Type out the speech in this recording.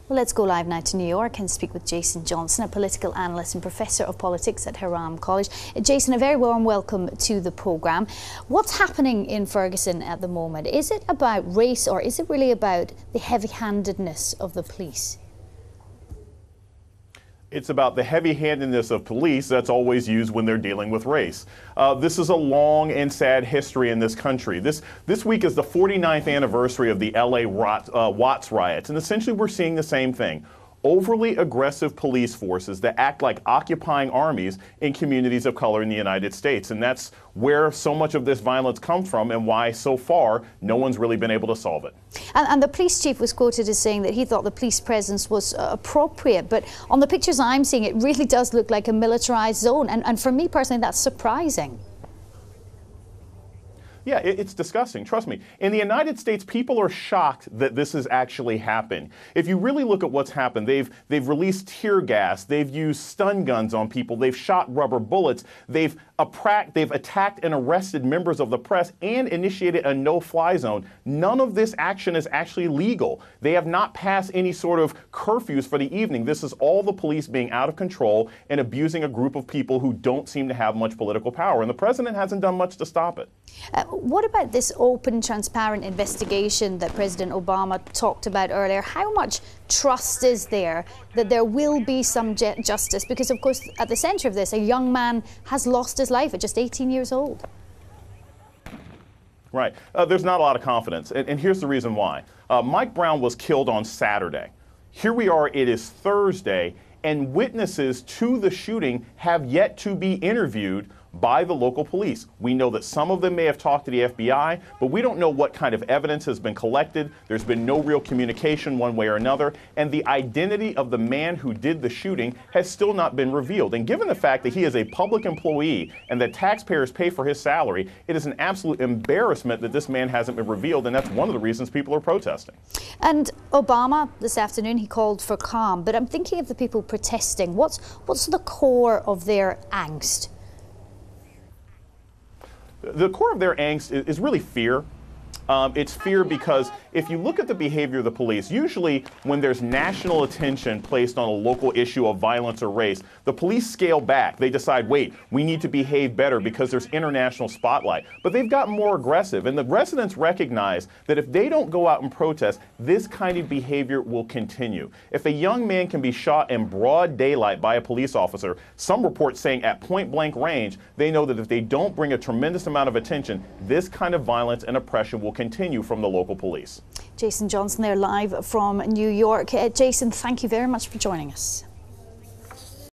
Well, let's go live now to New York and speak with Jason Johnson, a political analyst and professor of politics at Hiram College. Jason, a very warm welcome to the programme. What's happening in Ferguson at the moment? Is it about race, or is it really about the heavy-handedness of the police? It's about the heavy-handedness of police that's always used when they're dealing with race. This is a long and sad history in this country. This week is the 49th anniversary of the LA Watts riots, and essentially we're seeing the same thing. Overly aggressive police forces that act like occupying armies in communities of color in the United States. And that's where so much of this violence comes from, and why so far no one's really been able to solve it. And the police chief was quoted as saying that he thought the police presence was appropriate, but on the pictures I'm seeing, it really does look like a militarized zone. And for me personally, that's surprising. Yeah, it's disgusting. Trust me. In the United States, people are shocked that this has actually happened. If you really look at what's happened, they've released tear gas, they've used stun guns on people, they've shot rubber bullets, they've attacked and arrested members of the press and initiated a no-fly zone. None of this action is actually legal. They have not passed any sort of curfews for the evening. This is all the police being out of control and abusing a group of people who don't seem to have much political power. And the president hasn't done much to stop it. What about this open, transparent investigation that President Obama talked about earlier? How much trust is there that there will be some justice? Because, of course, at the centre of this, a young man has lost his life at just 18 years old. Right. There's not a lot of confidence. And here's the reason why. Mike Brown was killed on Saturday. Here we are, it is Thursday, and witnesses to the shooting have yet to be interviewed by the local police. We know that some of them may have talked to the FBI, but we don't know what kind of evidence has been collected. There's been no real communication one way or another, and the identity of the man who did the shooting has still not been revealed. And given the fact that he is a public employee and that taxpayers pay for his salary, it is an absolute embarrassment that this man hasn't been revealed, and that's one of the reasons people are protesting. And Obama, this afternoon, he called for calm, but I'm thinking of the people protesting. What's the core of their angst? The core of their angst is really fear. It's fear because if you look at the behavior of the police, usually when there's national attention placed on a local issue of violence or race, the police scale back. They decide, wait, we need to behave better because there's international spotlight. But they've gotten more aggressive, and the residents recognize that if they don't go out and protest, this kind of behavior will continue. If a young man can be shot in broad daylight by a police officer, some reports saying at point-blank range, they know that if they don't bring a tremendous amount of attention, this kind of violence and oppression will continue from the local police. Jason Johnson there live from New York. Jason, thank you very much for joining us.